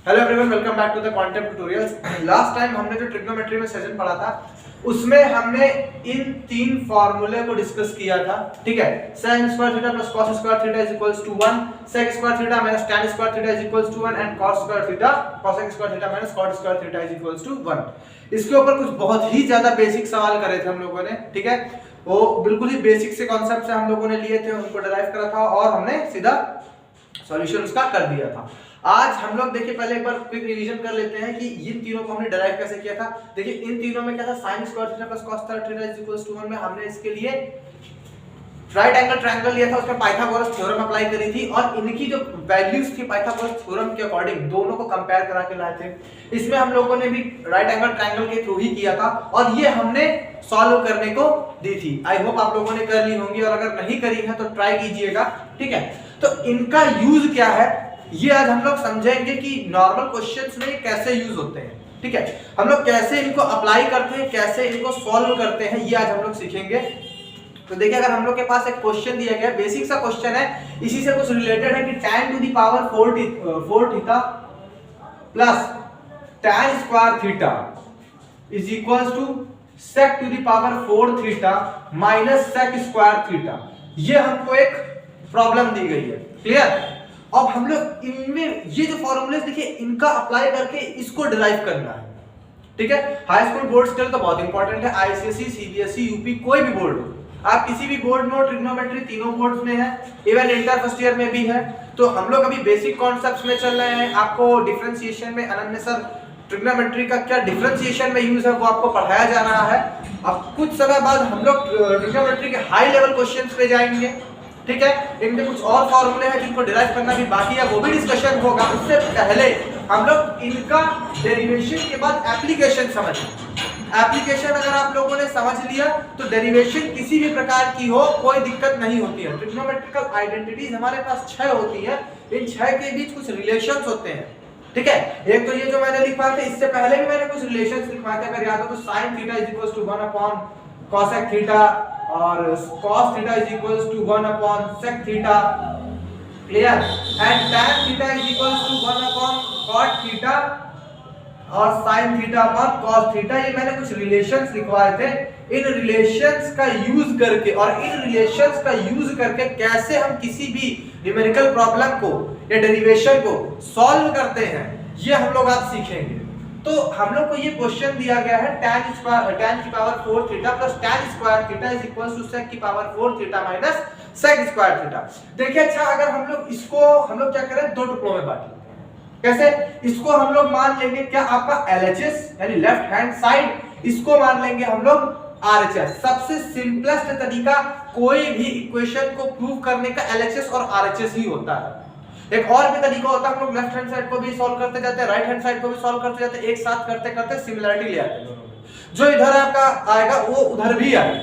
Hello everyone, welcome back to the quantum tutorials. Last time हमने जो trigonometry में session पढ़ा था उसमें हमने इन तीन फार्मूले को डिस्कस किया था। ठीक है, sin square theta plus cos square theta is equals to 1, sec square theta minus tan square theta is equals to 1 and cos square theta cosec square theta minus cot square theta is equals to 1। इसके ऊपर कुछ बहुत ही ज्यादा basic सवाल करे थे हम लोगों ने। ठीक है, वो बिल्कुल ही बेसिक से कॉन्सेप्ट से हम लोगों ने लिए थे, उनको डिराइव करा था और हमने सीधा सॉल्यूशन उसका कर दिया था। आज हम लोग देखिए पहले एक बार क्विक रिवीजन कर लेते हैं कि इन तीनों को हमने डिराइव कैसे किया था। देखिए इन तीनों में क्या था, sin square theta plus cos square theta is equals to 1 में हमने इसके लिए राइट एंगल ट्रायंगल लिया था, उसमें पाइथागोरस थ्योरम अप्लाई करी थी और इनकी जो वैल्यूज थी पाइथागोरस थ्योरम के अकॉर्डिंग दोनों को कंपेयर करा के लाए थे। इसमें हम लोगों ने भी राइट एंगल ट्रायंगल के थ्रू ही किया था और ये हमने सॉल्व करने को दी थी। आई होप आप लोगों ने कर ली होंगी और अगर नहीं करी है तो ट्राई कीजिएगा। ठीक है, तो इनका यूज क्या है ये आज हम लोग समझेंगे कि नॉर्मल क्वेश्चंस में कैसे यूज होते हैं। ठीक है, हम लोग कैसे इनको अप्लाई करते हैं, कैसे इनको सॉल्व करते हैं, ये आज हम लोग सीखेंगे। तो देखिए अगर हम लोग के पास एक क्वेश्चन दिया गया है, बेसिक सा क्वेश्चन है, इसी से कुछ रिलेटेड है कि tan to the power 4 theta plus tan square theta is equals to sec to the power 4 theta minus sec square theta. ये हमको एक प्रॉब्लम दी गई है। क्लियर? अब हम लोग इनमें ये जो फॉर्मूले देखिए इनका अप्लाई करके इसको डिराइव करना है। ठीक है, हाई स्कूल बोर्ड्स के लिए तो बहुत इंपॉर्टेंट है, आईसीएसई, सीबीएसई, यूपी, कोई भी बोर्ड हो, आप किसी भी बोर्ड में हो, ट्रिग्नोमेट्री तीनों बोर्ड्स में है, इवन इंटर फर्स्ट ईयर में भी है। तो हम लोग अभी बेसिक कॉन्सेप्ट्स में चल रहे हैं। आपको डिफरेंशिएशन में अनन्य सर ट्रिग्नोमेट्री का क्या डिफरेंशिएशन में यूज है वो आपको पढ़ाया जा रहा है। अब कुछ समय बाद हम लोग ट्रिग्नोमेट्री के हाई लेवल क्वेश्चंस पे जाएंगे। ठीक है, इनमें कुछ और फॉर्मूले हैं जिनको डिराइव करना भी बाकी है, वो भी डिस्कशन होगा। उससे पहले हम लोग इनका डेरिवेशन के बाद एप्लीकेशन समझेंगे। एप्लीकेशन अगर आप लोगों ने समझ लिया तो डेरिवेशन किसी भी प्रकार की हो कोई दिक्कत नहीं होती है। ट्रिग्नोमेट्रिकल आइडेंटिटीज हमारे पास 6 होती है, इन 6 के बीच कुछ रिलेशंस होते हैं। ठीक है, एक तो ये जो मैंने लिखवाए थे, इससे पहले भी मैंने कुछ रिलेशंस लिखवाए थे, अगर याद हो तो sin theta is equals to 1 upon cosec theta और cos theta is equals to 1 upon sec theta. Clear? And tan theta is equals to 1 upon cot theta और sin theta upon cos theta. ये मैंने कुछ relations लिखवाए थे। इन relations का use करके और इन रिलेशंस का यूज करके कैसे हम किसी भी न्यूमेरिकल प्रॉब्लम को या डेरिवेशन को सॉल्व करते हैं ये हम लोग आज सीखेंगे। तो हम लोग को ये क्वेश्चन दिया गया है tan की power 4 theta plus tan square theta is equals to sec की power 4 theta minus sec square theta. देखिए अच्छा, अगर हम लोग इसको हम लोग क्या करें, दो टुकड़ों में बांट लेते हैं। कैसे? इसको हम लोग मान लेंगे क्या, आपका LHS यानी लेफ्ट हैंड साइड, इसको मान लेंगे हम लोग RHS। सबसे सिंपलेस्ट तरीका कोई भी इक्वेशन को प्रूव करने का LHS और RHS ही होता है। एक और भी तरीका होता है, हम लोग लेफ्ट हैंड साइड को भी सॉल्व करते जाते हैं, राइट हैंड साइड को भी सॉल्व करते जाते हैं, एक साथ करते करते सिमिलरिटी ले आते हैं दोनों में। जो इधर आपका आएगा वो उधर भी आएगा।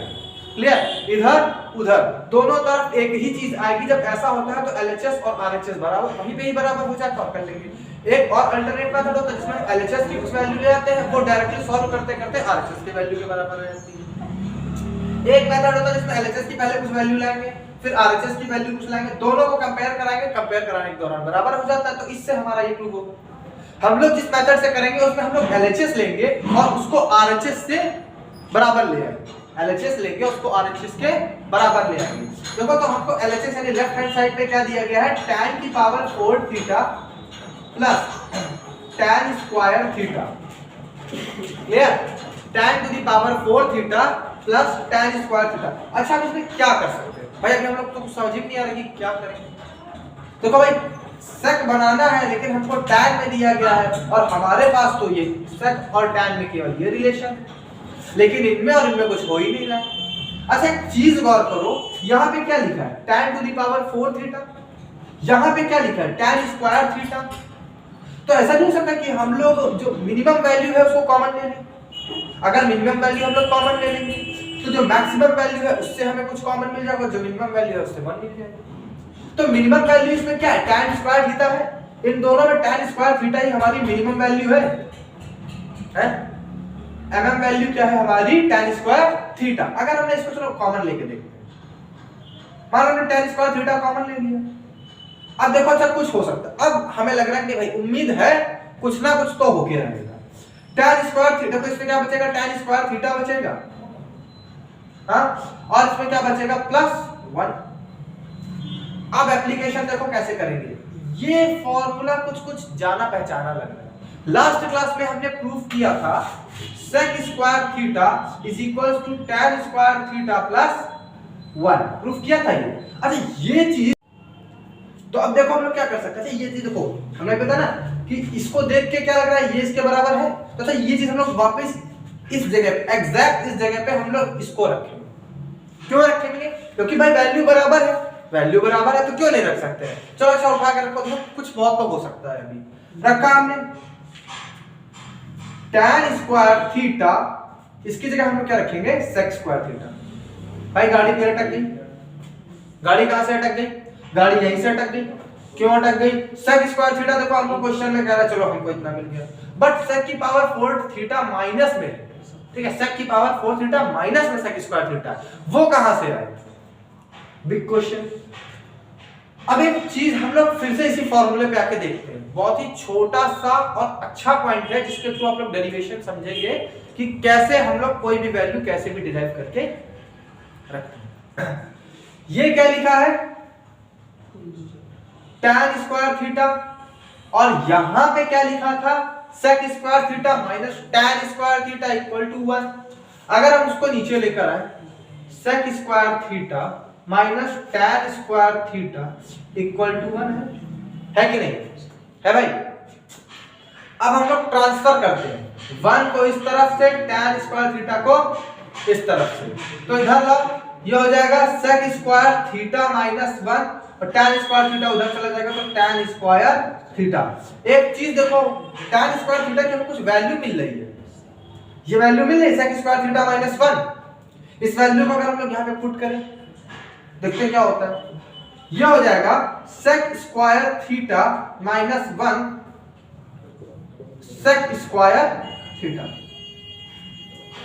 क्लियर? इधर उधर दोनों तरफ एक ही चीज आएगी। जब ऐसा होता है तो LHS और RHS बराबर वहीं पे ही बराबर हो जाता है, कर लेंगे। एक और अल्टरनेट मेथड होता है जिसमें LHS की कुछ वैल्यू ले आते हैं, वो डायरेक्टली सॉल्व करते करते RHS की वैल्यू के बराबर हो जाती है। एक मेथड होता है जिसमें LHS की पहले कुछ वैल्यू लाएंगे फिर RHS की वैल्यू कुछ लाएंगे, दोनों को कंपेयर कराएंगे, कंपेयर कराने के दौरान बराबर हो जाता है। तो इससे हमारा ये प्रूव होगा। हम लोग जिस मेथड से करेंगे उसमें हम लोग LHS लेंगे और उसको RHS से बराबर ले आएंगे। LHS लेंगे उसको RHS के बराबर ले आएंगे। देखो तो हमको LHS यानी लेफ्ट हैंड साइड पे क्या दिया गया है, tan की power 4 theta plus tan square theta. Clear? tan to the power 4 theta plus tan square theta. अच्छा, हम इसमें क्या कर सकते हैं भाई? अभी हम लोग तो समझ ही नहीं आ रहा कि क्या करेंगे। देखो भाई, sec बनाना है लेकिन हमको tan में दिया गया है और हमारे पास तो ये sec और tan में केवल ये रिलेशन, लेकिन इनमें और इनमें कुछ हो ही नहीं रहा। अच्छा एक चीज गौर करो, यहाँ पे क्या लिखा है, tan to the power 4 theta, यहाँ पे क्या लिखा है, tan स्क्वायर थीटा। तो ऐसा नहीं हो सकता कि हम लोग जो मिनिमम वैल्यू है उसको कॉमन ले लें। अगर मिनिमम वैल्यू हम लोग कॉमन ले लेंगे तो जो मैक्सिमम वैल्यू है उससे हमें कुछ कॉमन मिल जाएगा, जो मिनिमम वैल्यू है उससे 1 मिल जाएगा। तो मिनिमम वैल्यू इसमें क्या है, tan स्क्वायर थीटा है। इन दोनों में tan स्क्वायर थीटा ही हमारी मिनिमम वैल्यू है। mm वैल्यू क्या है हमारी, tan स्क्वायर थीटा। अगर हमने इसको चलो कॉमन लेके देखते हैं, मान लो हमने tan स्क्वायर थीटा कॉमन ले लिया। अब देखो अच्छा कुछ हो सकता है। अब हमें लग रहा है कि भाई उम्मीद है कुछ ना कुछ तो होके रहेगा। tan स्क्वायर थीटा, तो इसमें क्या बचेगा, tan स्क्वायर थीटा बचेगा, हाँ, और इसमें क्या बचेगा, +1। अब एप्लीकेशन देखो कैसे करेंगे, ये फॉर्मूला कुछ जाना पहचाना लग रहा है। लास्ट क्लास में हमने प्रूफ किया था sec square theta is equals to tan square theta +1, proof किया था ये। अच्छा ये चीज, तो अब देखो हम लोग क्या कर सकते हैं, ये चीज देखो हमें पता ना कि इसको देख के क्या लग रहा है, ये इसके बराबर है, तो अच्छा ये चीज हम लोग वापस इस जगह, एग्जैक्ट इस जगह पे हम लोग इसको रखेंगे। क्यों रखेंगे, क्योंकि भाई वैल्यू बराबर है, वैल्यू बराबर है तो क्यों नहीं रख सकते हैं। चलो अच्छा उठा के रखो, तो कुछ बहुत तो हो सकता है। अभी रखा हमने tan स्क्वायर थीटा, इसकी जगह हम लोग क्या रखेंगे, sec स्क्वायर थीटा। भाई गाड़ी फिर अटक गई, गाड़ी कहां से अटक गई, गाड़ी यहीं से अटक गई। क्यों अटक गई, sec स्क्वायर थीटा देखो हमको क्वेश्चन में कह रहा है, चलो हमको इतना मिल गया, बट sec की पावर 4 थीटा माइनस में, ठीक है, sec की पावर 4 थीटा माइनस में sec स्क्वायर थीटा, वो कहां से आए, बिग क्वेश्चन। अब एक चीज हम लोग फिर से इसी फॉर्मूले पे आके देखते हैं, बहुत ही छोटा सा और अच्छा पॉइंट है जिसके थ्रू आप लोग डेरिवेशन समझेंगे कि कैसे हम लोग कोई भी वैल्यू कैसे भी डिराइव करके रखते हैं। ये क्या लिखा है, tan स्क्वायर थीटा, और यहां पे क्या लिखा था, sec square theta minus tan square theta equal to 1। अगर हम उसको नीचे लेकर आए, sec square theta minus tan square theta equal to 1 है कि नहीं, है भाई। अब हम लोग ट्रांसफर करते हैं 1 को इस तरफ से, tan स्क्वायर थीटा को इस तरफ से, तो इधर लो, ये हो जाएगा sec स्क्वायर थीटा माइनस 1 और tan स्क्वायर थीटा उधर चला जाएगा तो tan स्क्वायर थीटा। एक चीज देखो, tan स्क्वायर थीटा की हमें कुछ वैल्यू मिल रही है, ये वैल्यू मिल रही है sec स्क्वायर थीटा माइनस 1। इस वैल्यू को अगर हम लोग यहां पे पुट करें, देखते क्या होता है, यह हो जाएगा sec square theta minus 1 sec square theta.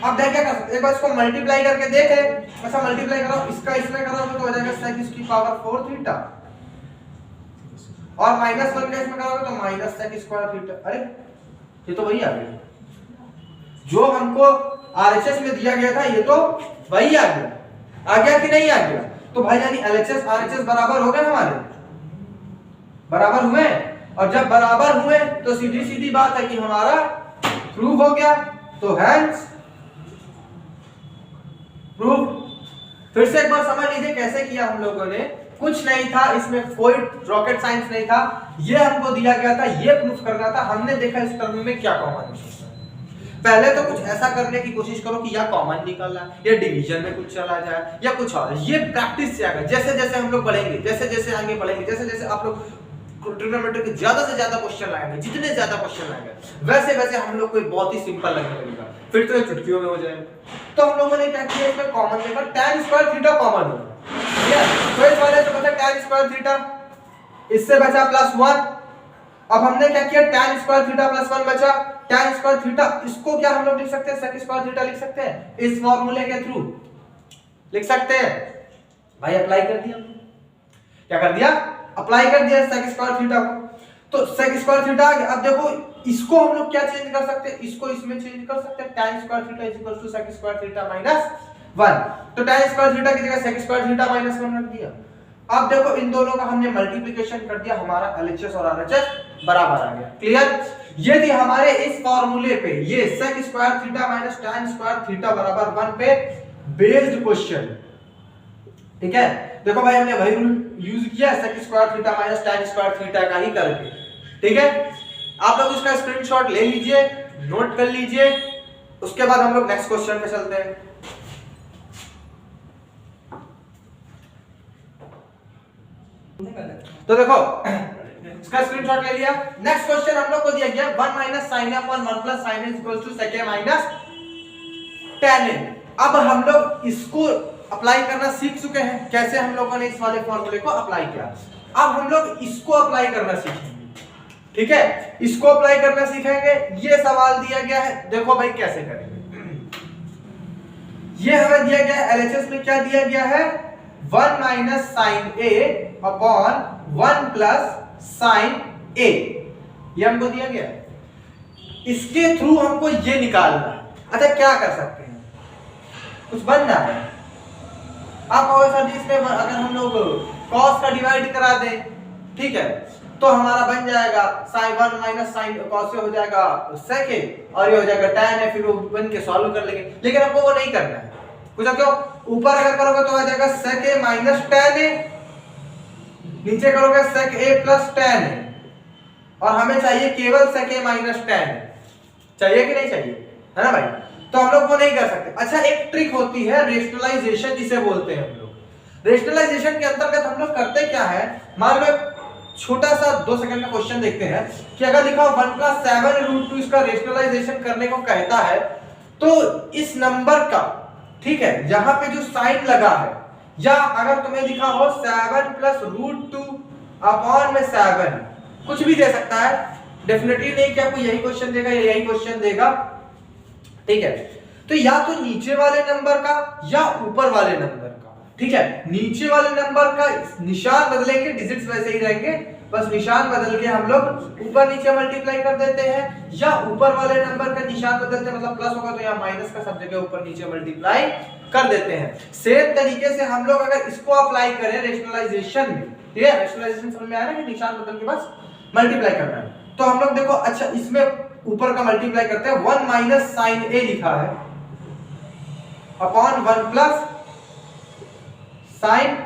अब देख क्या कर सकते, एक बार इसको मल्टीप्लाई करके देखे, ऐसा मल्टीप्लाई करो, इसका इसमें करो तो हो जाएगा sec इसकी पावर 4 थीटा, और माइनस 1 का इसमें करोगे तो माइनस sec स्क्वायर थीटा। अरे ये तो वही आ गया जो हमको आरएचएस में दिया गया था, ये तो वही आ गया कि नहीं आ गया। तो भाई यानी एलएचएस आरएचएस बराबर हो गए, हमारे बराबर हुए, और जब बराबर हुए तो सीधी सीधी बात है कि हमारा प्रूफ हो गया, तो हेंस प्रूफ। फिर से एक बार समझ लीजिए कैसे किया हम लोगों ने, कुछ नहीं था इसमें, कोई रॉकेट साइंस नहीं था, ये हमको दिया गया था, ये प्रूफ करना था, हमने देखा इस टर्म में क्या कॉमन है। पहले तो कुछ ऐसा करने की कोशिश करो कि या कॉमन निकालना या डिवीजन में कुछ चला जाए या कुछ और, ये प्रैक्टिस से आएगा। जैसे जैसे हम लोग बढ़ेंगे, जैसे जैसे आगे बढ़ेंगे, जैसे जैसे आप लोग ट्रिग्नोमेट्री के ज्यादा से ज्यादा क्वेश्चन लाएंगे, जितने ज्यादा क्वेश्चन लाएंगे वैसे वैसे हम लोग को बहुत ही सिंपल लगने लगेगा, फिर तो ये चुटकियों में हो जाएगा। तो हम लोगों ने क्या किया, इसमें कॉमन लेकर tan स्क्वायर थीटा कॉमन हो, ठीक है, तो इस वाले से बचा tan स्क्वायर थीटा, इससे बचा +1। अब हमने क्या किया, tan स्क्वायर थीटा +1 बचा, tan स्क्वायर थीटा, इसको क्या हम लोग लिख सकते हैं, sec स्क्वायर थीटा लिख सकते हैं, इस फॉर्मूले के थ्रू लिख सकते हैं। भाई अप्लाई कर दिया, क्या कर दिया, अप्लाई कर दिया sec स्क्वायर थीटा को, तो sec स्क्वायर थीटा आ गया। अब देखो इसको हम लोग क्या चेंज कर सकते हैं, इसको इसमें चेंज कर सकते हैं, tan square theta is equal to sec square theta minus 1, तो tan स्क्वायर थीटा की जगह sec स्क्वायर थीटा माइनस 1 रख दिया। अब देखो इन दोनों का हमने मल्टीप्लिकेशन कर दिया, हमारा एलएचएस और आरएचएस बराबर आ गया, क्लियर। ये थी हमारे इस फॉर्मूले पे, ये sec square theta minus tan square theta बराबर 1 पे बेस्ड क्वेश्चन, ठीक है। देखो भाई हमने वही रूल यूज किया, sec square theta minus tan square theta का ही करके, ठीक है। आप लोग इसका स्क्रीनशॉट ले लीजिए, नोट कर लीजिए, उसके बाद हम लोग नेक्स्ट क्वेश्चन पे चलते हैं। तो देखो इसका स्क्रीनशॉट ले लिया। नेक्स्ट क्वेश्चन हम लोग को दिया गया 1 minus sin a upon 1 plus sin a equals to sec a minus tan a। अब हम लोग इसको अप्लाई करना सीख चुके हैं, कैसे हम लोगों ने इस वाले फॉर्मूले को अप्लाई किया। अब हम लोग इसको अप्लाई करना सीखेंगे, ठीक है, इसको अप्लाई करना सीखेंगे। ये सवाल दिया गया है, देखो भाई कैसे करेंगे। ये हमें दिया गया है, एलएचएस में क्या दिया गया है, 1 minus sin a upon 1 plus sin a, ये हमको दिया गया है। इसके थ्रू हमको ये निकालना है। अच्छा क्या कर सकते हैं, कुछ बनना है। आप सर जी इसमें अगर हम लोग cos का डिवाइड करा दें, ठीक है, तो हमारा बन जाएगा sin 1 माइनस साइन cos से हो जाएगा sec a और ये हो जाएगा tan a, फिर वो बन के सॉल्व कर लेंगे। लेकिन हमको वो नहीं करना है, पूछा क्यों? ऊपर अगर करोगे तो आ जाएगा sec a minus tan a, नीचे करोगे sec a plus tan a, और हमें चाहिए केवल sec a minus tan a। चाहिए कि नहीं चाहिए, है ना भाई? तो हम लोग वो नहीं कर सकते। अच्छा एक ट्रिक होती है रेशनलाइजेशन जिसे बोलते हैं हम लोग। रेशनलाइजेशन के अंतर्गत हम लोग करते क्या है, मान लो छोटा सा 2 सेकंड का क्वेश्चन देखते हैं कि अगर लिखा हो 1 + 7√2 इसका रेशनलाइजेशन करने को कहता है, तो इस नंबर का, ठीक है, यहां पे जो साइन लगा है, या अगर तुम्हें लिखा हो 7 + √2 अपॉन में 7, कुछ भी दे सकता है, डेफिनेटली नहीं कि आपको यही क्वेश्चन देगा या यही क्वेश्चन देगा, ठीक है। तो या तो नीचे वाले नंबर का या ऊपर वाले नंबर का, ठीक है। नीचे वाले नंबर का निशान बदलेंगे, डिजिट्स वैसे ही रहेंगे, बस निशान बदल के हम लोग ऊपर नीचे मल्टीप्लाई कर देते हैं, या ऊपर वाले नंबर का निशान बदलते हैं, मतलब प्लस होगा तो यहाँ माइनस का सब जगह ऊपर नीचे मल्टीप्लाई कर देते हैं। सेम तरीके से हम लोग अगर इसको अप्लाई करें रेशनलाइजेशन में, ठीक है, रेशनलाइजेशन समझ में आया ना कि निशान बदल के बस मल्टीप्लाई करना है, तो हम लोग देखो, अच्छा इसमें ऊपर का मल्टीप्लाई करते हैं, 1 माइनस साइन a लिखा है अपॉन 1 प्लस साइन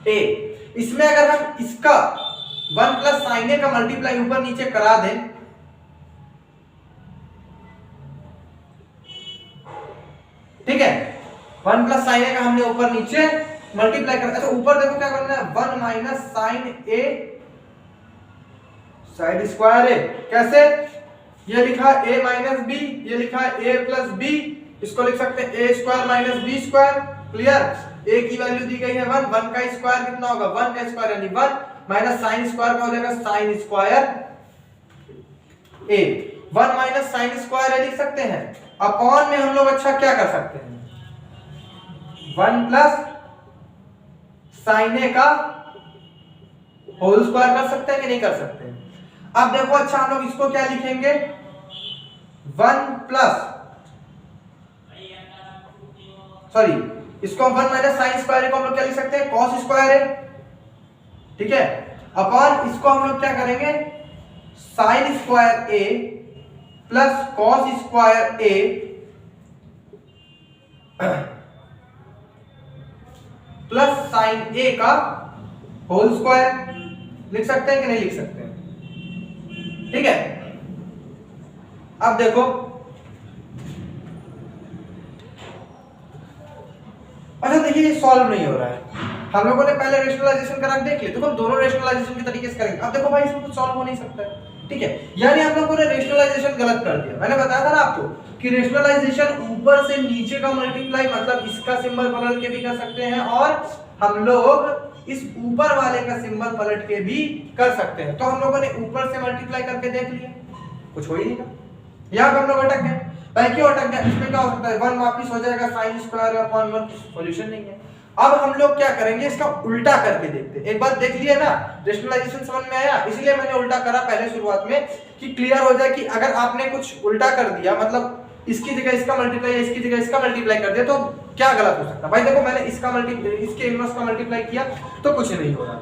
a। इसमें अगर हम इसका 1 प्लस साइन a का मल्टीप्लाई ऊपर नीचे करा दें, ठीक है, 1 प्लस साइन a का हमने ऊपर नीचे मल्टीप्लाई कर, अच्छा ऊपर देखो क्या करना है, 1 minus sine a side square a, कैसे? ये लिखा a माइनस b, ये लिखा a प्लस b, इसको लिख सकते हैं a square minus b square. Clear? a की वैल्यू दी गई है 1, 1 का स्क्वायर कितना होगा, 1 का स्क्वायर यानी 1 माइनस साइन स्क्वायर का हो जाएगा sign square a, 1 minus sine square a लिख सकते हैं, अपॉन में हम लोग अच्छा क्या कर सकते हैं, 1 प्लस साइन a का होल स्क्वायर कर सकते हैं कि नहीं कर सकते? अब देखो, अच्छा हम लोग इसको क्या लिखेंगे, 1 प्लस, सॉरी, इसको 1 माइनस साइन स्क्वायर को हम लोग क्या लिख सकते हैं, कॉस स्क्वायर है, ठीक है, अपॉन इसको हम लोग क्या करेंगे, sign square a plus cos square a plus sine a का होल स्क्वायर लिख सकते हैं कि नहीं लिख सकते? ठीक है। अब देखो, अच्छा देखिए ये सॉल्व नहीं हो रहा है, हम लोगों ने पहले रेशनलाइजेशन करा देख लिया, तो हम दोनों रेशनलाइजेशन के तरीके से करेंगे। अब देखो भाई इसमें कुछ सॉल्व हो नहीं सकता है, ठीक है, यानी हम लोगों ने रेशनलाइजेशन गलत कर दिया। मैंने बताया था ना आपको कि रेशनलाइजेशन ऊपर से नीचे का मल्टीप्लाई, मतलब इसका सिंबल बदल के भी कर सकते हैं, और हम लोग इस ऊपर वाले का सिंबल पलट के भी कर सकते हैं। तो हम लोगों ने ऊपर से मल्टीप्लाई करके देख लिया, कुछ हो ही नहीं था, यहाँ पे हम लोग अटक गए। भाई क्यों अटक गए? इसमें क्या हो सकता है, 1 वापस हो जाएगा साइन स्क्वायर अपॉन 1, सॉल्यूशन नहीं है। अब हम लोग क्या करेंगे, इसका उल्टा करके देखते हैं। एक बार देख लिए ना, रेशनलाइजेशन समझ में आया, इसलिए मैंने उल्टा करा पहले शुरुआत में कि क्लियर हो जाए कि अगर आपने कुछ उल्टा कर दिया, मतलब इसकी जगह इसका मल्टीप्लाई, इसकी जगह इसका मल्टीप्लाई कर दिया, तो क्या गलत हो सकता है? भाई देखो, मैंने इसका इसके इनवर्स का मल्टीप्लाई किया तो कुछ नहीं हो रहा,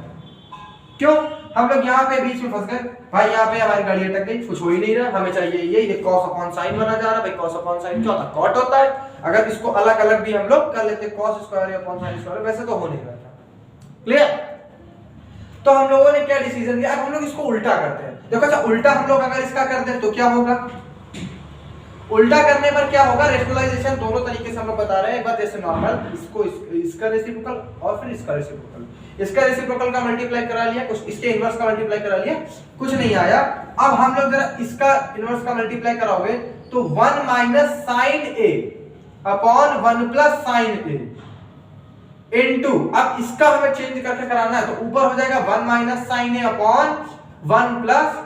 क्यों? हम लोग यहाँ पे बीच में फंस गए भाई, यहाँ पे हमारी गाड़ी अटक गई, कुछ हो ही नहीं रहा। हमें चाहिए ये cos अपॉन साइन बना जा रहा है। भाई cos अपॉन साइन क्या होता है, कॉट होता है। अगर इसको अलग अलग भी हम लोग कर लेते, cos square upon sine square, वैसे तो हो नहीं रहा था। क्लियर? तो हम लोगों ने क्या डिसीजन लिया, अब हम लोग इसको उल्टा करते हैं। देखो, अच्छा उल्टा हम लोग अगर इसका कर दें तो क्या होगा, उल्टा करने पर क्या होगा, रेशनलाइजेशन दोनों तरीके से हम लोग बता रहे हैं। एक बार जैसे नॉर्मल, इसको इसका रेसिप्रोकल और फिर इसका रेसिप्रोकल, इसका रेसिप्रोकल का मल्टीप्लाई करा लिया, कुछ इसके इनवर्स का मल्टीप्लाई करा लिया, कुछ नहीं आया। अब हम लोग जरा इसका इनवर्स का मल्टीप्लाई कराओगे तो 1 minus sine a upon 1 plus sine a into, अब इसका हमें चेंज करके कराना है, तो ऊपर हो जाएगा 1 minus sine a upon 1 plus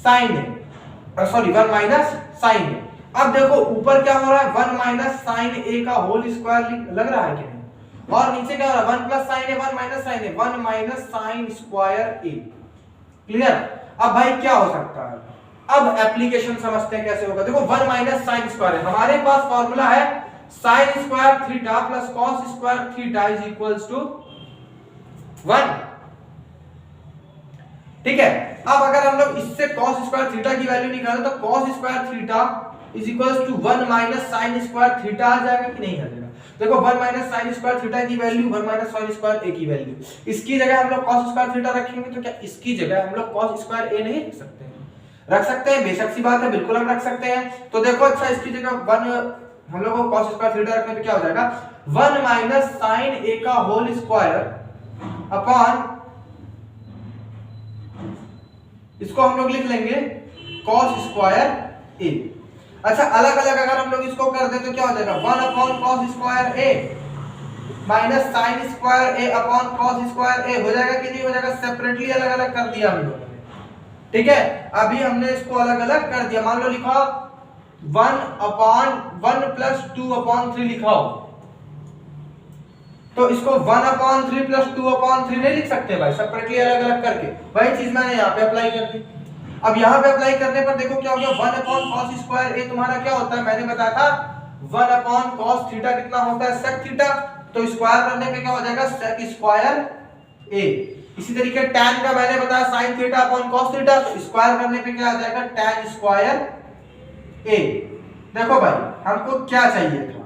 sine a, sorry 1 minus sine a। अब देखो ऊपर क्या हो रहा है, 1 माइनस साइन a का होल स्क्वायर लग रहा है कि नहीं, और नीचे क्या हो रहा है, 1 plus sine a 1 minus sine a 1 minus sine square a। Clear? अब भाई क्या हो सकता है, अब एप्लीकेशन समझते हैं कैसे होगा। देखो 1 माइनस साइन स्क्वायर है, हमारे पास फॉर्मूला है sine square theta plus cos square theta is equals to 1। ठीक है, अब अगर हम लोग इससे cos स्क्वायर थीटा की वैल्यू निकालें तो cos square theta is equals to 1 minus sine square theta आ जाएगा कि नहीं आ जाएगा। देखो 1 माइनस साइन स्क्वायर थीटा की value 1 minus sine square A की वैल्यू, इसकी जगह हम लोग cos स्क्वायर थीटा रखेंगे तो क्या इसकी जगह हम लोग cos स्क्वायर ए नहीं रख सकते हैं? रख सकते हैं, बेशक सी बात है, बिल्कुल हम रख सकते हैं। तो देखो अच्छा इसकी जगह 1 हम लोग को cos स्क्वायर थीटा रखने पे क्या हो जाएगा 1 माइनस साइन ए का होल स्क्वायर अपॉन, इसको हम लोग लिख लेंगे cos स्क्वायर ए। अच्छा अलग अलग अगर हम लोग इसको कर दें तो क्या हो जाएगा 1 अपॉन cos स्क्वायर ए माइनस साइन स्क्वायर ए अपॉन cos स्क्वायर ए हो जाएगा कि नहीं हो जाएगा? सेपरेटली अलग अलग कर दिया हम लोगों ने। ठीक है, अभी हमने इसको अलग अलग कर दिया। मान लो लिखा 1 अपॉन 1 प्लस 2 अपॉन 3 लिखा हो, तो इसको 1 अपॉन 3 प्लस 2 अपॉन 3 नहीं लिख सकते भाई, सेपरेटली अलग अलग करके। वही चीज मैंने यहाँ पे अप्लाई कर दी। अब यहाँ पे अप्लाई करने पर देखो क्या हो गया 1 अपॉन cos स्क्वायर ए तुम्हारा क्या होता है, मैंने बताया था 1 अपॉन cos थीटा कितना होता है sec थीटा, तो स्क्वायर करने पे क्या हो जाएगा sec स्क्वायर ए। इसी तरीके tan का मैंने बताया sin theta upon cos theta, तो स्क्वायर करने पे क्या आ जाएगा tan स्क्वायर ए। देखो भाई हमको क्या चाहिए था,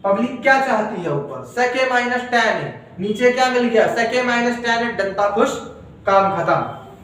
पब्लिक क्या चाहती है ऊपर sec a minus tan a, नीचे क्या मिल गया sec a minus tan a, डंडा खुश काम खत्म।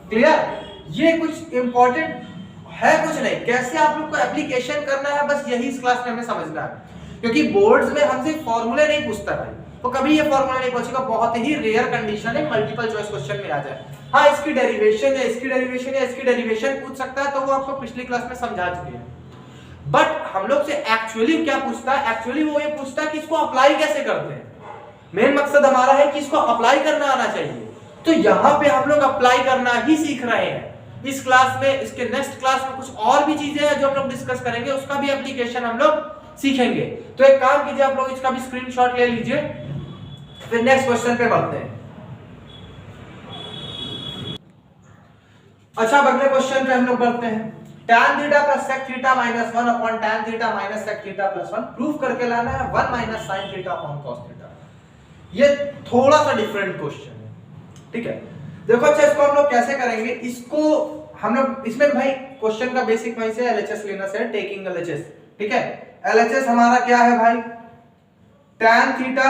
क्लियर? ये कुछ इंपॉर्टेंट है कुछ नहीं, कैसे आप लोग को एप्लीकेशन करना है बस यही इस क्लास में हमें समझना है। क्योंकि बोर्ड्स में हमसे फॉर्मूले नहीं पूछता भाई, तो कभी ये फॉर्मूला नहीं पूछेगा, बहुत ही रेयर कंडीशन है मल्टीपल चॉइस क्वेश्चन में आ जाए। हाँ इसकी डेरिवेशन है, इसकी डेरिवेशन है, इसकी डेरिवेशन पूछ सकता है, तो वो आपको पिछली क्लास में समझा चुके हैं। बट हम लोग से एक्चुअली क्या पूछता है, एक्चुअली वो ये पूछता है कि इसको अप्लाई कैसे करते हैं। मेन मकसद हमारा है कि इसको अप्लाई करना आना चाहिए, तो यहाँ पे हम लोग अप्लाई करना ही सीख रहे हैं इस क्लास में। इसके नेक्स्ट क्लास में कुछ और भी चीजें हैं जो हम लोग डिस्कस करेंगे, उसका भी एप्लीकेशन हम लोग सीखेंगे। तो एक काम कीजिए, आप लोग इसका भी स्क्रीनशॉट ले लीजिए, फिर नेक्स्ट क्वेश्चन पे बढ़ते हैं। अच्छा अब अगले क्वेश्चन पे हम लोग बढ़ते हैं। tan theta plus sec theta minus 1 upon tan theta minus sec theta plus 1 proof करके लाना है 1 minus sin theta upon cos theta. ये थोड़ा सा डिफरेंट क्वेश्चन है, ठीक है। देखो अच्छा इसको हम लोग कैसे करेंगे, इसको हम लोग इसमें भाई क्वेश्चन का बेसिक वहीं से एलएचएस लेना है, टेकिंग एलएचएस। ठीक है, एलएचएस हमारा क्या है भाई tan थीटा,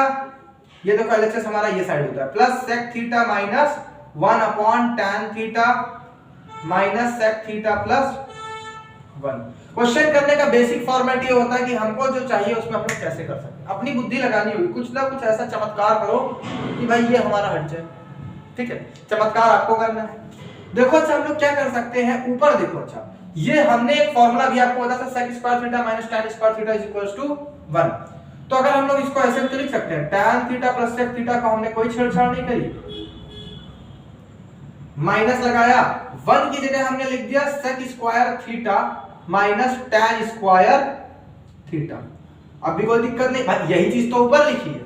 ये देखो एलएचएस हमारा ये साइड होता है, plus sec theta minus 1 upon tan theta minus sec theta plus 1। Question करने का बेसिक फॉर्मेट ये होता है कि हमको जो चाहिए उसमें हम लोग कैसे कर सकते हैं, अपनी बुद्धि लगानी होगी, कुछ ना कुछ ऐसा चमत्कार करो कि भाई ये हमारा हट जाए। ठीक है, चमत्कार आपको करना है। देखो अच्छा हम लोग क्या कर सकते हैं, ऊपर देखो अच्छा ये हमने एक फॉर्मूला भी आपको बताया था sec square theta minus tan square theta is equals to 1। तो अगर हम लोग इसको ऐसे भी तो लिख सकते हैं tan theta plus sec theta का हमने कोई छेड़छाड़ नहीं करी, माइनस लगाया, 1 की जगह हमने लिख दिया sec square theta minus tan square theta. अब भी कोई दिक्कत नहीं, यही चीज तो ऊपर लिखी है,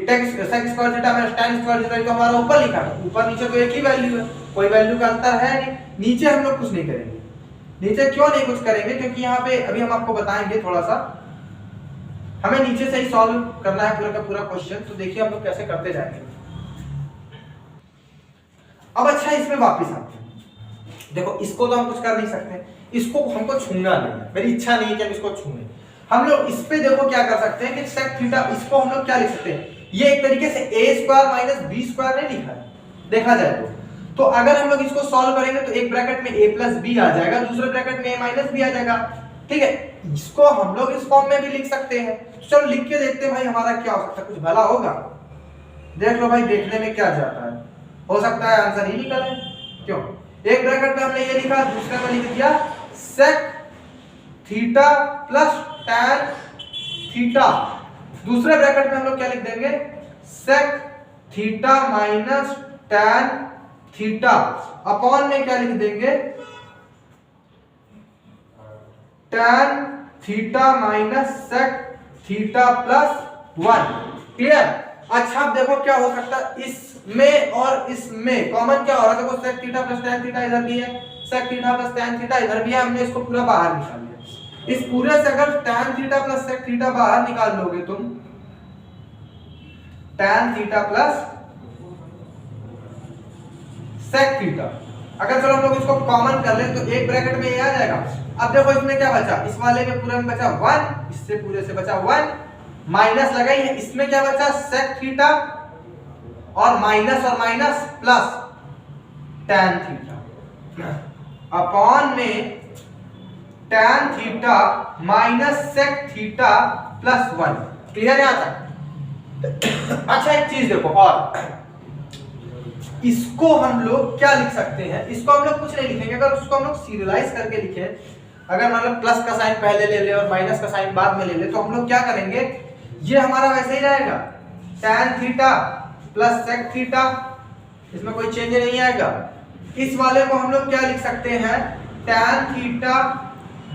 sec square theta minus tan square theta तो हमारा ऊपर लिखा था, ऊपर नीचे तो एक ही वैल्यू है, कोई वैल्यू का अंतर है नहीं। नीचे हम लोग कुछ नहीं करेंगे, नीचे क्यों नहीं कुछ करेंगे, क्योंकि यहाँ पे अभी हम आपको बताएंगे थोड़ा सा, हमें नीचे से ही सॉल्व करना है पूरा का पूरा क्वेश्चन। तो देखिए हम लोग कैसे करते जाएंगे। अब अच्छा इसमें वापस आते हैं, देखो इसको तो हम कुछ कर नहीं सकते, इसको हमको छूना नहीं है, मेरी इच्छा नहीं है कि हम इसको छूएं। हम लोग इस पे देखो क्या कर सकते हैं कि sec थीटा, इसको हम लोग क्या लिख सकते हैं, ये एक तरीके से a square minus b square नहीं लिखा है देखा जाए तो अगर हम लोग इसको सॉल्व करेंगे तो एक ब्रैकेट में a प्लस b आ जाएगा, दूसरे ब्रैकेट में a माइनस b आ जाएगा। ठीक है, इसको हम लोग इस फॉर्म में भी लिख सकते हैं। चलो लिख के देखते हैं भाई हमारा क्या हो सकता है, कुछ भला होगा। देख लो भाई देखने में क्या जाता है, हो सकता है आंसर ही निकले। क्यों, एक ब्रैकेट में हमने ये लिखा, दूसरे में लिख दिया sec theta plus tan theta, दूसरे ब्रैकेट में हम लोग क्या लिख देंगे sec theta minus tan theta, upon में क्या लिख देंगे tan theta minus sec theta plus 1। Clear? अच्छा अब देखो क्या हो सकता है, इसमें और इसमें कॉमन क्या हो रहा है, देखो sec theta plus tan theta इधर भी है, sec theta plus tan theta इधर भी है, हमने इसको पूरा बाहर निकाल लिया। इस पूरे से अगर tan theta plus sec theta बाहर निकाल लोगे तुम, tan theta plus sec theta, अगर चलो हम लोग इसको कॉमन कर ले तो एक ब्रैकेट में ये आ जाएगा। अब देखो इसमें क्या बचा, इस वाले में पूरे में बचा 1, इससे पूरे से बचा 1, माइनस लगाई है, इसमें क्या बचा sec थीटा और minus plus tan theta upon में tan theta minus sec theta plus 1। Clear है यहां तक? अच्छा एक चीज देखो, और इसको हम लोग क्या लिख सकते हैं, इसको हम लोग कुछ नहीं लिखेंगे, अगर उसको हम लोग सीरियलाइज करके लिखे, अगर मतलब प्लस का साइन पहले ले ले और माइनस का साइन बाद में ले ले, तो हम लोग क्या करेंगे, ये हमारा वैसे ही रहेगा tan theta plus sec theta, इसमें कोई चेंज नहीं आएगा। इस वाले को हम लोग क्या लिख सकते हैं, tan theta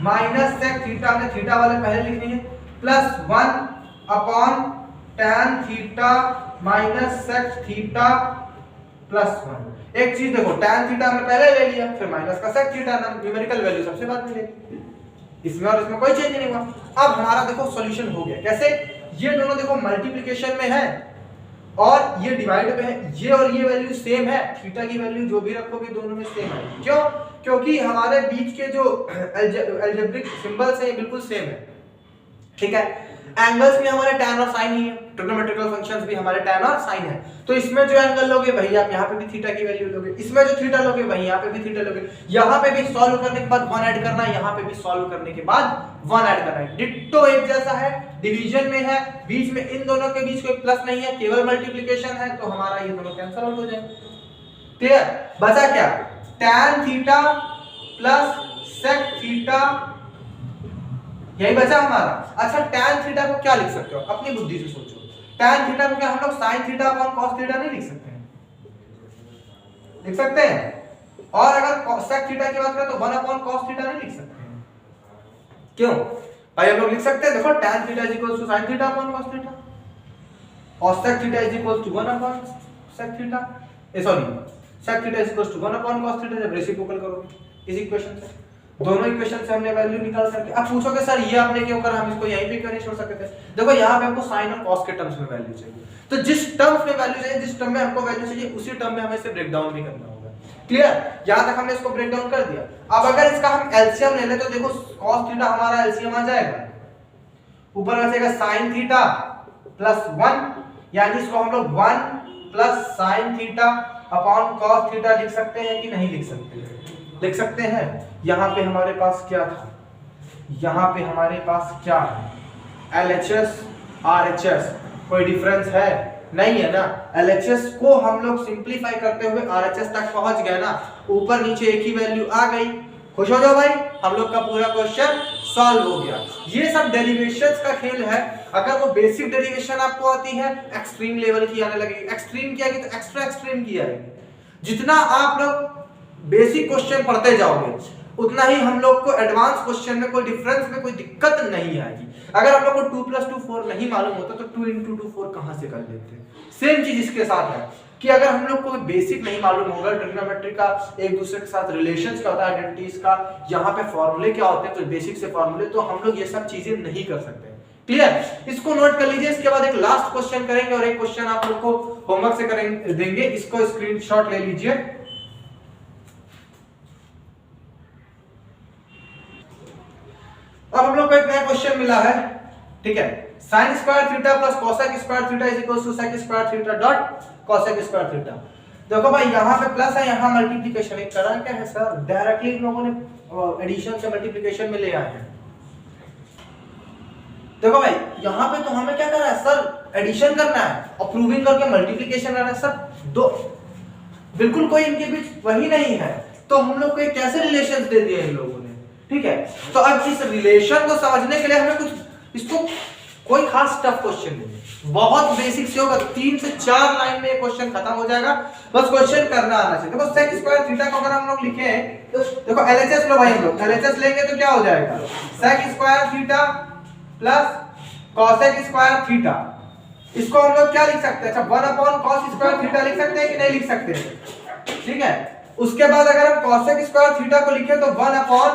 minus sec theta, हमने थीटा वाले पहले लिखनी है, plus 1 upon tan theta minus sec theta plus 1। एक चीज देखो, tan थीटा हमने पहले ले लिया, फिर माइनस का sec थीटा, न्यूमेरिकल वैल्यू सबसे बाद में ले, इसमें और इसमें कोई चेंज नहीं हुआ। अब हमारा देखो सॉल्यूशन हो गया। कैसे, ये दोनों देखो मल्टीप्लिकेशन में है और ये डिवाइड में है, ये और ये वैल्यू सेम है, थीटा की वैल्यू जो भी रखोगे दोनों में सेम है। क्यों? क्योंकि हमारे बीच के जो अलजेब्रिक सिंबल्स हैं ये बिल्कुल सेम है। ठीक है, एंगल्स भी हमारे tan और sin ही है, ट्रिग्नोमेट्रिकल फंक्शंस भी हमारे tan और sin है। तो इसमें जो एंगल लोगे वही आप यहाँ पे भी थीटा की वैल्यू लोगे, इसमें जो थीटा लोगे वही यहाँ पे भी थीटा लोगे। यहाँ पे भी सॉल्व करने के बाद 1 ऐड करना है, यहाँ पे भी सॉल्व करने के बाद 1 ऐड करना है। डिट्टो एक जैसा है, डिवीजन में है, बीच में इन दोनों के बीच कोई प्लस नहीं है, केवल मल्टीप्लिकेशन है, तो हमारा ये दोनों कैंसिल आउट हो जाएंगे। क्लियर? बचा क्या, tan theta plus sec theta, यही बचा हमारा। अच्छा tan थीटा को क्या लिख सकते हो, अपनी बुद्धि से सोचो, tan थीटा को क्या हम लोग sin theta upon cos theta नहीं लिख सकते हैं? लिख सकते हैं। और अगर sec थीटा की बात करें तो 1 अपॉन cos थीटा नहीं लिख सकते हैं। क्यों भाई, हम लोग लिख सकते हैं, देखो tan theta is equal to sin theta upon cos theta और sec theta is equal to 1 upon sec theta, sorry sec theta is equal to 1 upon cos theta. जब रेसिप्रोकल करोगे इस इक्वेशन से, दोनों इक्वेशन से हमने वैल्यू निकाल सकते। अब पूछोगे सर ये आपने क्यों करा, हम इसको यहीं पे क्यों नहीं छोड़ सकते थे? देखो यहाँ पे हमको sin और cos के टर्म्स में वैल्यू चाहिए, तो जिस टर्म्स में वैल्यू चाहिए, जिस टर्म में हमको वैल्यू चाहिए, उसी टर्म में हमें इसे ब्रेक डाउन भी करना होगा। क्लियर? यहाँ तक हमने इसको ब्रेक डाउन कर दिया। अब अगर इसका हम एलसीएम ले ले तो देखो cos थीटा हमारा एलसीएम आ जाएगा, ऊपर बचेगा sin थीटा प्लस 1, यानी इसको हम लोग 1 plus sin theta upon cos theta लिख सकते हैं कि नहीं लिख सकते? लिख सकते हैं। यहाँ पे हमारे पास क्या था, यहाँ पे हमारे पास क्या है, LHS RHS, कोई डिफरेंस है? नहीं है ना। LHS को हम लोग सिंप्लीफाई करते हुए RHS तक पहुंच गए ना, ऊपर नीचे एक ही वैल्यू आ गई। खुश हो जाओ भाई, हम लोग का पूरा क्वेश्चन सॉल्व हो गया। ये सब डेरिवेशंस का खेल है। अगर वो बेसिक डेरिवेशन आपको आती है, एक्सट्रीम लेवल की आने लगेगी, एक्सट्रीम की आएगी तो एक्स्ट्रा एक्सट्रीम की आएगी। जितना आप लोग बेसिक क्वेश्चन पढ़ते जाओगे उतना ही हम लोग को एडवांस क्वेश्चन में कोई डिफरेंस में कोई दिक्कत नहीं आएगी। अगर आप लोग को 2 + 2 4 नहीं मालूम होता तो 2 × 2 4 कहां से कर लेते हैं। सेम चीज इसके साथ है कि अगर हम लोग को बेसिक नहीं मालूम होगा, ट्रिग्नोमेट्री का एक दूसरे के साथ रिलेशंस क्या होता है, आइडेंटिटीज का, यहाँ पे फॉर्मूले क्या होते हैं, तो बेसिक से फॉर्मूले, तो हम लोग ये सब चीजें नहीं कर सकते। क्लियर? इसको नोट कर लीजिए। इसके बाद एक लास्ट क्वेश्चन करेंगे और एक क्वेश्चन आप लोग को होमवर्क से करेंगे देंगे, इसको स्क्रीनशॉट ले लीजिए। अब हम लोग को एक नया क्वेश्चन मिला है, ठीक है, sin square theta plus cosec square theta is equal to sec square theta dot cosec square theta. देखो भाई यहाँ पे प्लस है, यहाँ मल्टीप्लिकेशन, एक करा क्या है सर, डायरेक्टली इन लोगों ने एडिशन से मल्टीप्लिकेशन में ले आए हैं। देखो भाई यहाँ पे तो हमें क्या करना है सर, एडिशन करना है और प्रूविंग करके मल्टीप्लिकेशन करना है सर, दो बिल्कुल कोई इनके बीच वही नहीं है, तो हम लोग को कैसे रिलेशंस दे दिए इन लोगों ने। ठीक है, तो अब इस रिलेशन को समझने के लिए हमें कुछ, इसको कोई खास टफ क्वेश्चन नहीं, बहुत बेसिक से होगा, 3 से 4 लाइन में क्वेश्चन खत्म हो जाएगा, बस क्वेश्चन करना आना चाहिए। देखो sec स्क्वायर थीटा को अगर हम लोग लिखे तो देखो LHS लो भाई, हम लोग LHS लेंगे तो क्या हो जाएगा, sec square theta plus cosec square theta. इसको हम लोग क्या लिख सकते हैं, अच्छा 1 अपॉन cos स्क्वायर थीटा लिख सकते हैं कि नहीं लिख सकते? ठीक है, उसके बाद अगर हम cosec स्क्वायर थीटा को लिखे तो 1 अपॉन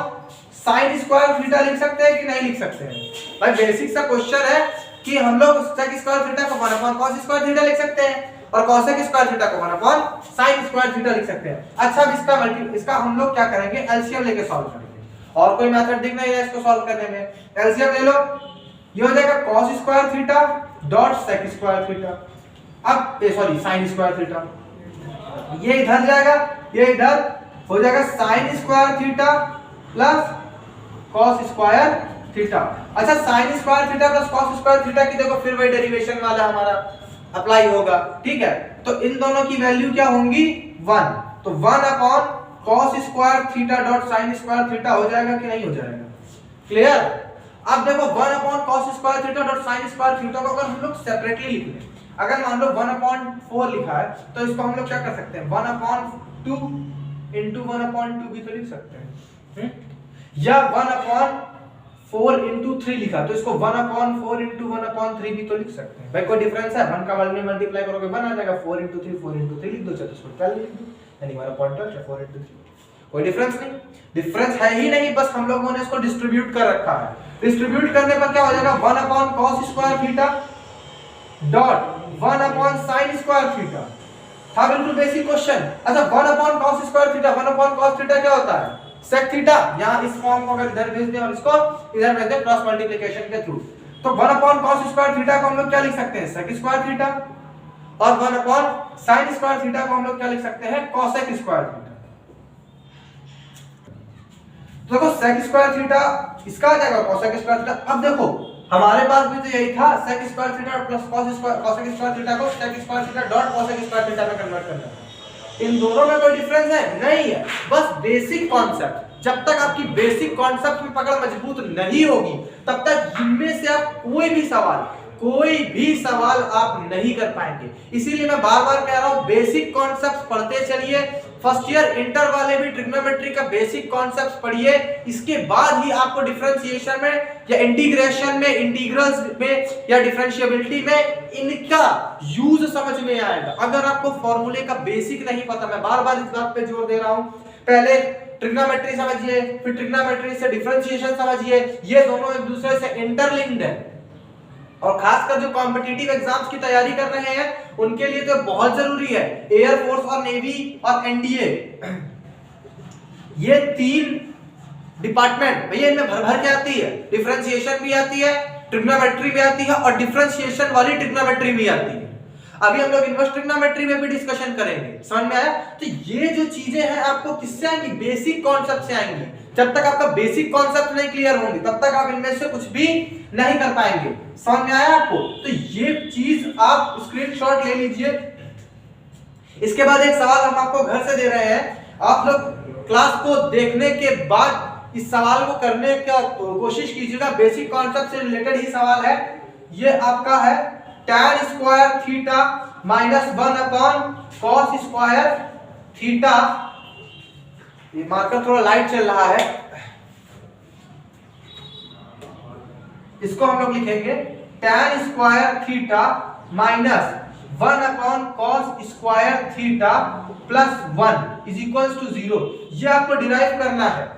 sin स्क्वायर थीटा लिख सकते हैं कि नहीं लिख सकते हैं? भाई बेसिक सा क्वेश्चन है कि हम लोग sec स्क्वायर थीटा को 1 अपॉन cos स्क्वायर थीटा लिख सकते हैं और cosec स्क्वायर थीटा को 1 अपॉन sin स्क्वायर थीटा लिख सकते हैं। अच्छा, अब इसका हम लोग क्या करेंगे, एलसीएम लेके सॉल्व करेंगे और कोई मेथड दिख नहीं है इसको सॉल्व करने में। एलसीएम ले लो, ये हो जाएगा cos square theta dot sec square theta, अब सॉरी sin स्क्वायर थीटा, ये इधर जाएगा, ये इधर हो जाएगा sin square theta plus cos square theta. अच्छा, sin square theta plus cos square theta की देखो फिर वही डेरिवेशन वाला हमारा अप्लाई होगा, ठीक है। तो इन दोनों की वैल्यू क्या होंगी, 1, तो 1 upon cos square theta dot sin square theta हो जाएगा कि नहीं हो जाएगा, क्लियर। अब देखो 1 upon cos square theta dot sin square theta को अगर हम लोग सेपरेटली लिख लें, अगर मान लो 1 अपॉन 4 लिखा है तो इसको हम लोग क्या कर सकते हैं, 1 अपॉन 2 इंटू 1 अपॉन 2 भी तो लिख सकते हैं, या 1 अपॉन 4 इंटू 3 लिखा तो इसको 1 अपॉन 4 इंटू 1 अपॉन 3 भी तो लिख सकते हैं। भाई कोई डिफरेंस है, 1 का 1 में मल्टीप्लाई करोगे 1 आ जाएगा, 4 इंटू 3 4 इंटू 3 लिख दो, चलो इसको 12 लिख दो, यानी 1 अपॉन 12 4 इंटू 3, कोई डिफरेंस नहीं, डिफरेंस है ही नहीं, बस हम लोगों ने इसको डिस्ट्रीब्यूट कर रखा है। डिस्ट्रीब्यूट करने पर क्या हो जाएगा, 1 upon cos square theta dot 1 upon sin square theta, था बिल्कुल बेसिक क्वेश्चन। अच्छा, 1 upon cos square theta, 1 upon cos theta क्या होता है, sec थीटा, यहां इस फॉर्म को अगर इधर भेज दें और इसको इधर भेज दें क्रॉस मल्टीप्लिकेशन के थ्रू, तो 1 अपॉन cos स्क्वायर थीटा को हम लोग क्या लिख सकते हैं, sec स्क्वायर थीटा, और 1 अपॉन sin स्क्वायर थीटा को हम लोग क्या लिख सकते हैं, cosec स्क्वायर थीटा। तो देखो sec स्क्वायर थीटा इसका आ जाएगा cosec स्क्वायर थीटा। अब देखो हमारे पास भी तो यही था, sec square theta plus cosec square theta को sec square theta dot cosec square theta में कन्वर्ट करना है। इन दोनों में कोई डिफरेंस है नहीं है, बस बेसिक कॉन्सेप्ट। जब तक आपकी बेसिक कॉन्सेप्ट में पकड़ मजबूत नहीं होगी तब तक इनमें से आप कोई भी सवाल आप नहीं कर पाएंगे। इसीलिए मैं बार बार कह रहा हूं, बेसिक कॉन्सेप्ट्स पढ़ते चलिए। फर्स्ट ईयर इंटर वाले भी ट्रिग्नोमेट्री का बेसिक कॉन्सेप्ट्स पढ़िए, इसके बाद ही आपको डिफरेंशिएशन में या इंटीग्रेशन में, इंटीग्रल्स में या डिफरेंशिएबिलिटी में इनका यूज समझ में आएगा। अगर आपको फॉर्मूले का बेसिक नहीं पता, मैं बार बार इस बात पे जोर दे रहा हूं, पहले ट्रिग्नोमेट्री समझिए, फिर ट्रिग्नोमेट्री से डिफरेंशिएशन समझिए, ये दोनों एक दूसरे से इंटरलिंक्ड है। और खासकर जो कॉम्पिटिटिव एग्जाम्स की तैयारी कर रहे हैं उनके लिए तो बहुत जरूरी है। एयर फोर्स और नेवी और एनडीए, ये 3 डिपार्टमेंट भैया इनमें भर भर के आती है। डिफरेंशिएशन भी आती है, ट्रिग्नोमेट्री भी आती है और डिफरेंशिएशन वाली ट्रिग्नोमेट्री भी आती है। अभी हम लोग इनवर्स ट्रिग्नोमेट्री में भी डिस्कशन करेंगे, समझ में आया। तो ये जो चीजें हैं आपको किससे आएंगी, बेसिक कॉन्सेप्ट से आएंगी। जब तक आपका बेसिक कॉन्सेप्ट नहीं क्लियर होंगे तब तक आप इनमें से कुछ भी नहीं कर पाएंगे। समझ में आया आपको। तो ये चीज आप स्क्रीनशॉट ले लीजिए। इसके बाद एक सवाल हम आपको घर से दे रहे हैं, आप लोग क्लास को देखने के बाद इस सवाल को करने का कोशिश कीजिएगा। बेसिक कॉन्सेप्ट से रिलेटेड ही सवाल है। ये आपका है tan square theta minus 1 upon cos square theta. ये मार्कर थोड़ा लाइट चल रहा है, इसको हम लोग लिखेंगे tan square theta minus 1 upon cos square theta plus 1 is equals to 0। ये आपको डिराइव करना है,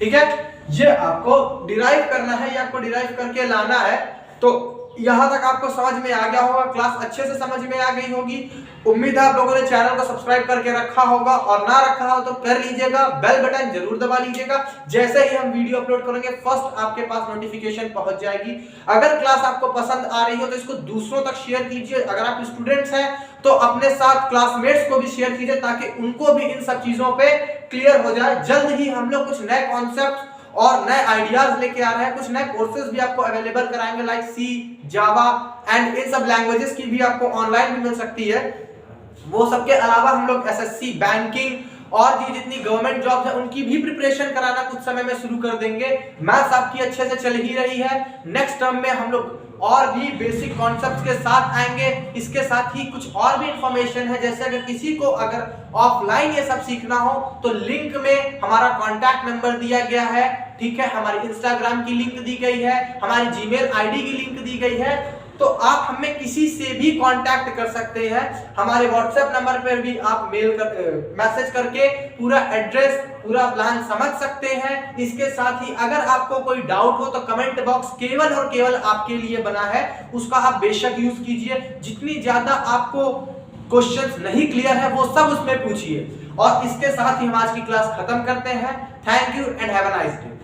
ठीक है। ये आपको डिराइव करना है, ये आपको डिराइव करके लाना है। तो यहां तक आपको समझ में आ गया होगा, क्लास अच्छे से समझ में आ गई होगी। उम्मीद है आप लोगों ने चैनल को सब्सक्राइब करके रखा होगा, और ना रखा हो तो कर लीजिएगा। बेल बटन जरूर दबा लीजिएगा, जैसे ही हम वीडियो अपलोड करेंगे फर्स्ट आपके पास नोटिफिकेशन पहुंच जाएगी। अगर क्लास आपको पसंद आ रही हो तो इसको दूसरों तक शेयर कीजिए। अगर आप स्टूडेंट्स हैं तो अपने साथ क्लासमेट्स को भी शेयर कीजिए, ताकि उनको भी इन सब चीजों पे क्लियर हो जाए। जल्द ही हम लोग कुछ नए कॉन्सेप्ट और नए आइडियाज लेके आ रहे हैं। कुछ नए कोर्सेज भी आपको अवेलेबल कराएंगे, like C, Java and in सब लैंग्वेजेस की भी आपको ऑनलाइन भी मिल सकती है। वो सब के अलावा हम लोग एसएससी, बैंकिंग और भी जितनी गवर्नमेंट जॉब्स है उनकी भी प्रिपरेशन कराना कुछ समय में शुरू कर देंगे। मैथ्स आपकी अच्छे से चल ही रही है, नेक्स्ट टर्म में हम लोग और भी बेसिक कॉन्सेप्ट्स के साथ आएंगे। इसके साथ ही कुछ और भी इंफॉर्मेशन है, जैसे अगर किसी को अगर ऑफलाइन ये सब सीखना हो तो लिंक में हमारा कॉन्टैक्ट नंबर दिया गया है, ठीक है। हमारी इंस्टाग्राम की लिंक दी गई है, हमारी जीमेल आईडी की लिंक दी गई है। तो आप हमें किसी से भी कांटेक्ट कर सकते हैं। हमारे व्हाट्सएप नंबर पर भी आप मैसेज करके पूरा एड्रेस, पूरा प्लान समझ सकते हैं। इसके साथ ही अगर आपको कोई डाउट हो तो कमेंट बॉक्स केवल और केवल आपके लिए बना है, उसका आप बेशक यूज कीजिए। जितनी ज्यादा आपको क्वेश्चंस नहीं क्लियर है वो सब उसमें पूछिए। और इसके साथ ही हम आज की क्लास खत्म करते हैं। Thank you and have a nice day.